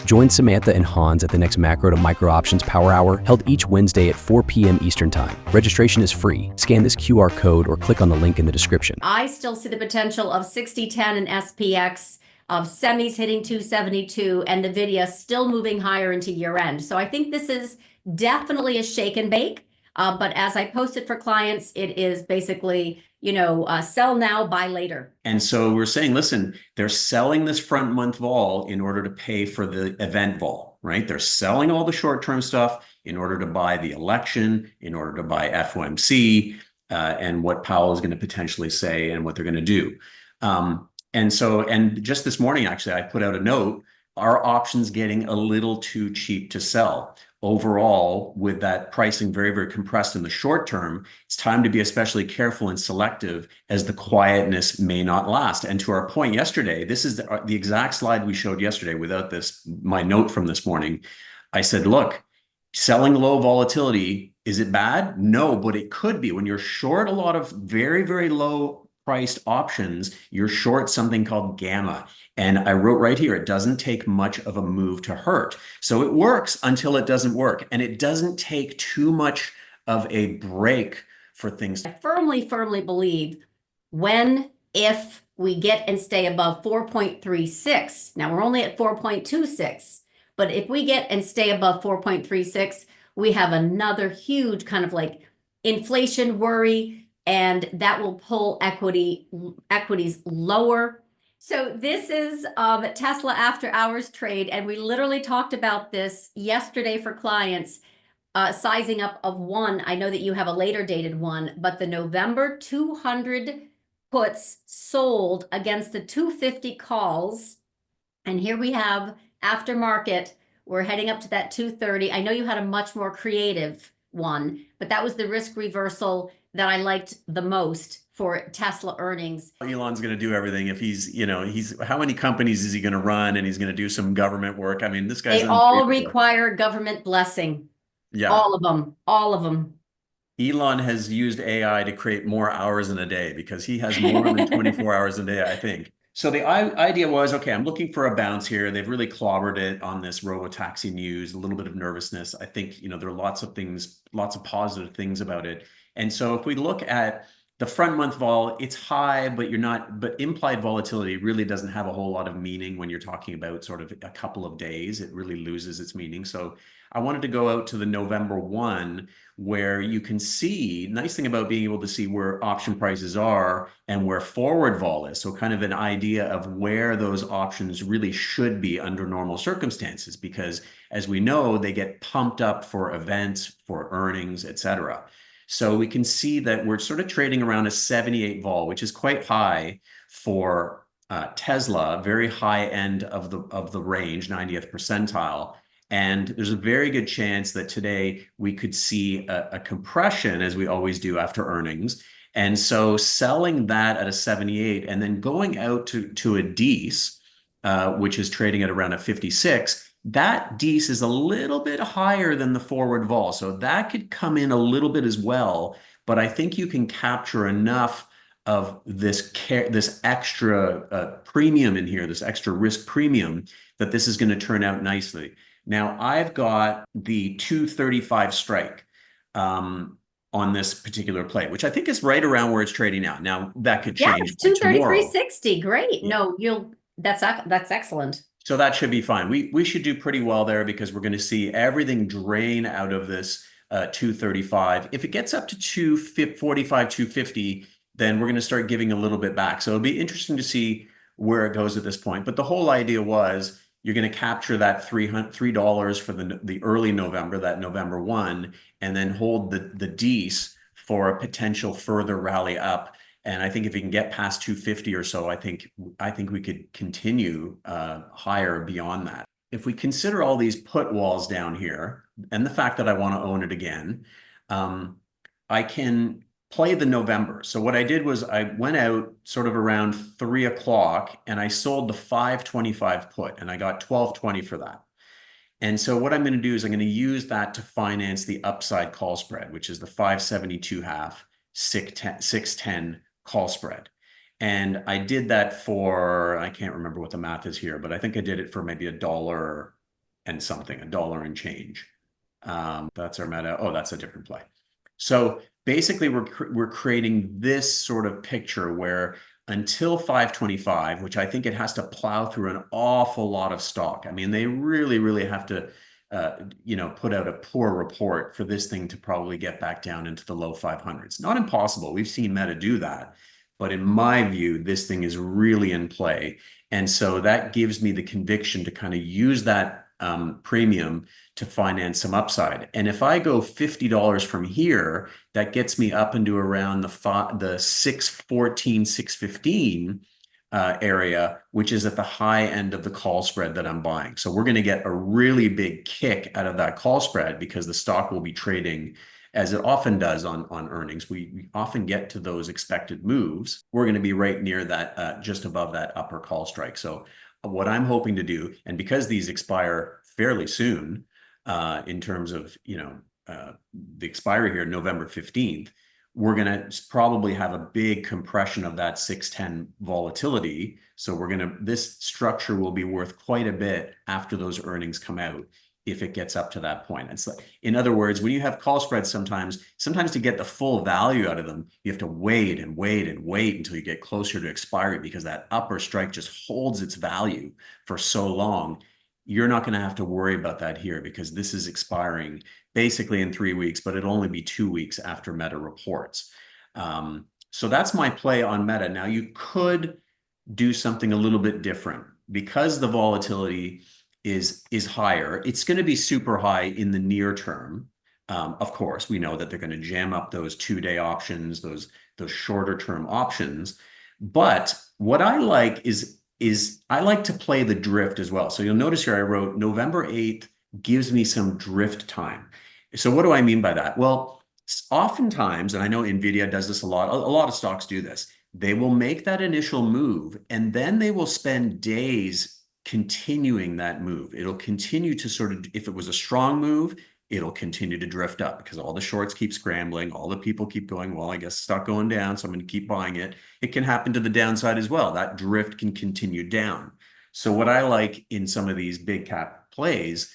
Join Samantha and Hans at the next Macro to Micro Options Power Hour, held each Wednesday at 4 p.m. Eastern Time. Registration is free. Scan this QR code or click on the link in the description. I still see the potential of 60-10 and SPX, of semis hitting 272, and NVIDIA still moving higher into year end. So I think this is definitely a shake and bake. But as I posted for clients, it is basically, sell now, buy later. And so we're saying, listen, they're selling this front month vol in order to pay for the event vol, right? They're selling all the short-term stuff in order to buy the election, in order to buy FOMC, and what Powell is going to potentially say and what they're going to do. And just this morning, actually, I put out a note, are options getting a little too cheap to sell? Overall, with that pricing very, very compressed in the short term, it's time to be especially careful and selective, as the quietness may not last. And to our point yesterday, this is the exact slide we showed yesterday without my note from this morning. I said, look, selling low volatility, is it bad? No, but it could be. When you're short a lot of very, very low priced options, you're short something called gamma. And I wrote right here, it doesn't take much of a move to hurt. So it works until it doesn't work. And it doesn't take too much of a break for things. I firmly believe if we get and stay above 4.36, now we're only at 4.26, but if we get and stay above 4.36, we have another huge kind of like inflation worry, and that will pull equities lower. So this is Tesla after hours trade, and we literally talked about this yesterday for clients, sizing up of one. I know that you have a later dated one, but the November 200 puts sold against the 250 calls, and here we have aftermarket. We're heading up to that 230. I know you had a much more creative one, but that was the risk reversal that I liked the most for Tesla earnings. Elon's going to do everything. If he's how many companies is he going to run? And he's going to do some government work. I mean, this guy's— They all require government blessing. Yeah. All of them. Elon has used AI to create more hours in a day, because he has more than 24 hours a day, I think. So the idea was, okay, I'm looking for a bounce here. They've really clobbered it on this robo-taxi news, a little bit of nervousness. I think, there are lots of things, lots of positive things about it. And so if we look at the front month vol, it's high, but implied volatility really doesn't have a whole lot of meaning when you're talking about sort of a couple of days. It really loses its meaning. So I wanted to go out to the November 1, where you can see, nice thing about being able to see where option prices are and where forward vol is. So kind of an idea of where those options really should be under normal circumstances, because as we know, they get pumped up for events, for earnings, etc. So we can see that we're sort of trading around a 78 vol, which is quite high for Tesla, very high end of the range, 90th percentile. And there's a very good chance that today we could see a compression, as we always do after earnings. And so selling that at a 78 and then going out to a DECE, which is trading at around a 56, that DECE is a little bit higher than the forward vol. So that could come in a little bit as well. But I think you can capture enough of this extra premium in here, this extra risk premium, that this is going to turn out nicely. Now, I've got the 235 strike on this particular play, which I think is right around where it's trading now. Now, that could change. Yeah, 233.60. Great. Yeah. No, that's excellent. So that should be fine. We should do pretty well there, because we're going to see everything drain out of this 235. If it gets up to 245, 250, then we're going to start giving a little bit back. So it'll be interesting to see where it goes at this point. But the whole idea was, you're going to capture that $3 for the early November, that November 1, and then hold the DECE for a potential further rally up. And I think if we can get past 250 or so, I think we could continue higher beyond that. If we consider all these put walls down here and the fact that I want to own it again, I can play the November. So what I did was I went out sort of around 3 o'clock and I sold the 525 put, and I got 1220 for that. And so what I'm going to do is I'm going to use that to finance the upside call spread, which is the 572.5, 610 call spread. And I did that for, I can't remember what the math is here, but I think I did it for maybe $1 and something, $1 and change. That's our Meta. Oh, that's a different play. So basically, we're creating this sort of picture where until 525, which I think it has to plow through an awful lot of stock. I mean, they really, really have to, put out a poor report for this thing to probably get back down into the low 500s. Not impossible. We've seen Meta do that. But in my view, this thing is really in play. And so that gives me the conviction to kind of use that premium to finance some upside. And if I go $50 from here, that gets me up into around the 614, 615 area, which is at the high end of the call spread that I'm buying. So we're going to get a really big kick out of that call spread because the stock will be trading as it often does on earnings. We often get to those expected moves. We're going to be right near that, just above that upper call strike. So what I'm hoping to do, and because these expire fairly soon, in terms of, the expiry here, November 15th, we're going to probably have a big compression of that 610 volatility. So this structure will be worth quite a bit after those earnings come out, if it gets up to that point. It's like, in other words, when you have call spreads, sometimes to get the full value out of them, you have to wait and wait and wait until you get closer to expiry, because that upper strike just holds its value for so long. You're not going to have to worry about that here, because this is expiring basically in 3 weeks, but it'll only be 2 weeks after Meta reports. So that's my play on Meta. Now, you could do something a little bit different because the volatility is higher. It's going to be super high in the near term. Of course, we know that they're going to jam up those 2-day options, those shorter term options. But what I like is I like to play the drift as well. So you'll notice here I wrote November 8th gives me some drift time. So what do I mean by that? Well, oftentimes, and I know Nvidia does this a lot of stocks do this, they will make that initial move and then they will spend days continuing that move. It'll continue to sort of, if it was a strong move, it'll continue to drift up because all the shorts keep scrambling. All the people keep going, well, I guess stock going down, so I'm going to keep buying it. It can happen to the downside as well. That drift can continue down. So what I like in some of these big cap plays,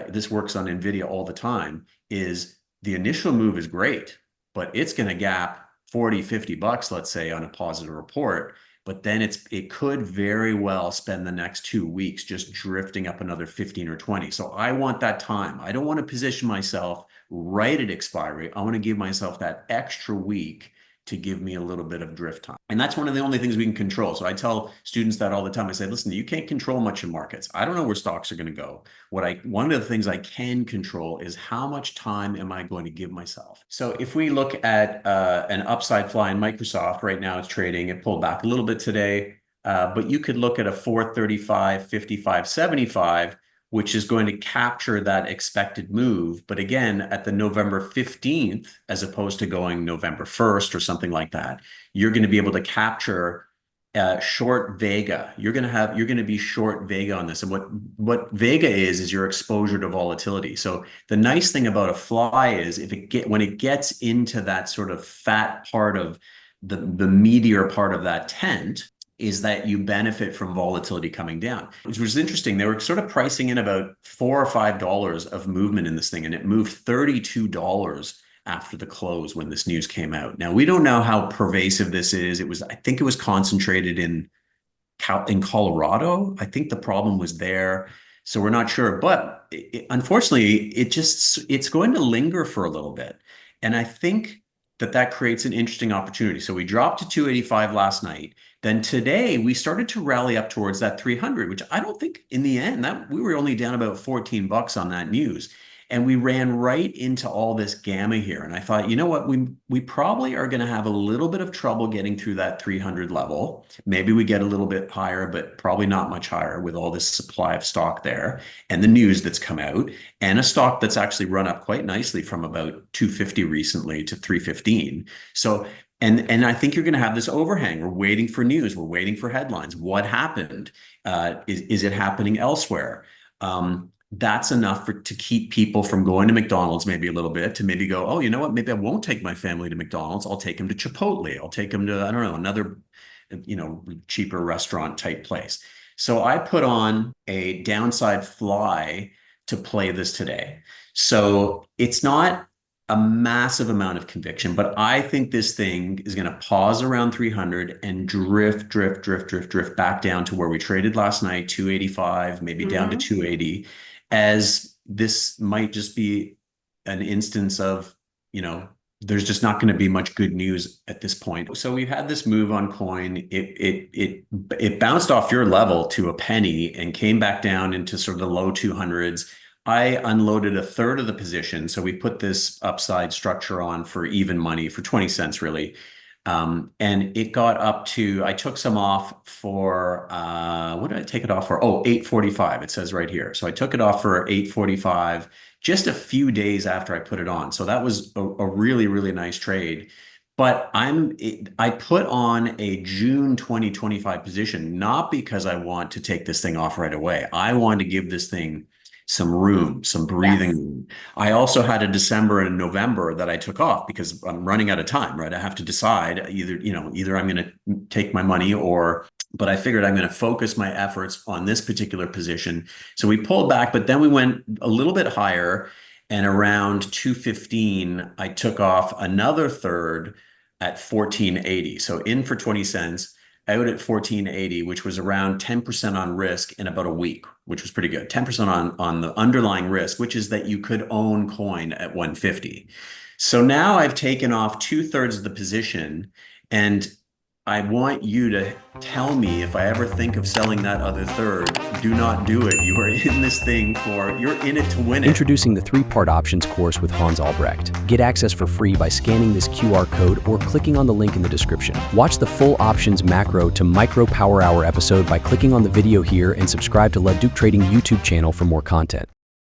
this works on Nvidia all the time, is the initial move is great, but it's going to gap 40, 50 bucks, let's say, on a positive report. But then it could very well spend the next 2 weeks just drifting up another 15 or 20. So I want that time. I don't want to position myself right at expiry. I want to give myself that extra week to give me a little bit of drift time. And that's one of the only things we can control. So I tell students that all the time. I say, listen, you can't control much in markets. I don't know where stocks are going to go. One of the things I can control is how much time am I going to give myself. So if we look at an upside fly in Microsoft, right now it's trading, it pulled back a little bit today, but you could look at a 435, 55, 75, which is going to capture that expected move. But again, at the November 15th, as opposed to going November 1st or something like that, you're going to be able to capture short Vega. You're going to be short Vega on this. And what Vega is your exposure to volatility. So the nice thing about a fly is when it gets into that sort of fat part of the meatier part of that tent, is that you benefit from volatility coming down, which was interesting. They were sort of pricing in about $4 or $5 of movement in this thing, and it moved $32 after the close when this news came out. Now, we don't know how pervasive this is. I think it was concentrated in Colorado. I think the problem was there. So we're not sure, but unfortunately, it's going to linger for a little bit. And I think that creates an interesting opportunity. So we dropped to 285 last night. Then today we started to rally up towards that 300, which I don't think in the end that we were only down about 14 bucks on that news. And we ran right into all this gamma here. And I thought, you know what, we probably are going to have a little bit of trouble getting through that 300 level. Maybe we get a little bit higher, but probably not much higher with all this supply of stock there and the news that's come out, and a stock that's actually run up quite nicely from about 250 recently to 315. So, and I think you're going to have this overhang. We're waiting for news. We're waiting for headlines. What happened? Is it happening elsewhere? That's enough to keep people from going to McDonald's maybe a little bit, to maybe go, oh, you know what, maybe I won't take my family to McDonald's. I'll take them to Chipotle. I'll take them to, I don't know, another, cheaper restaurant type place. So I put on a downside fly to play this today. So it's not a massive amount of conviction, but I think this thing is going to pause around 300 and drift back down to where we traded last night, 285, maybe down to 280, as this might just be an instance of, there's just not going to be much good news at this point. So we've had this move on coin. It bounced off your level to a penny and came back down into sort of the low 200s. I unloaded a third of the position. So we put this upside structure on for even money, for 20 cents really. And it got up to, I took some off for, what did I take it off for? Oh, 845, it says right here. So I took it off for 845 just a few days after I put it on. So that was a really, really nice trade. But I put on a June 2025 position, not because I want to take this thing off right away. I want to give this thing some room, some breathing room. I also had a December and a November that I took off because I'm running out of time, right? I have to decide either I'm going to take my money but I figured I'm going to focus my efforts on this particular position. So we pulled back, but then we went a little bit higher, and around 215, I took off another third at 1480. So in for 20 cents, out at 1480, which was around 10% on risk in about a week, which was pretty good. 10% on the underlying risk, which is that you could own coin at 150. So now I've taken off 2/3 of the position, and I want you to tell me if I ever think of selling that other third. Do not do it. You are in this thing you're in it to win it. Introducing the 3-part options course with Hans Albrecht. Get access for free by scanning this QR code or clicking on the link in the description. Watch the full options macro to micro power hour episode by clicking on the video here, and subscribe to LaDucTrading YouTube channel for more content.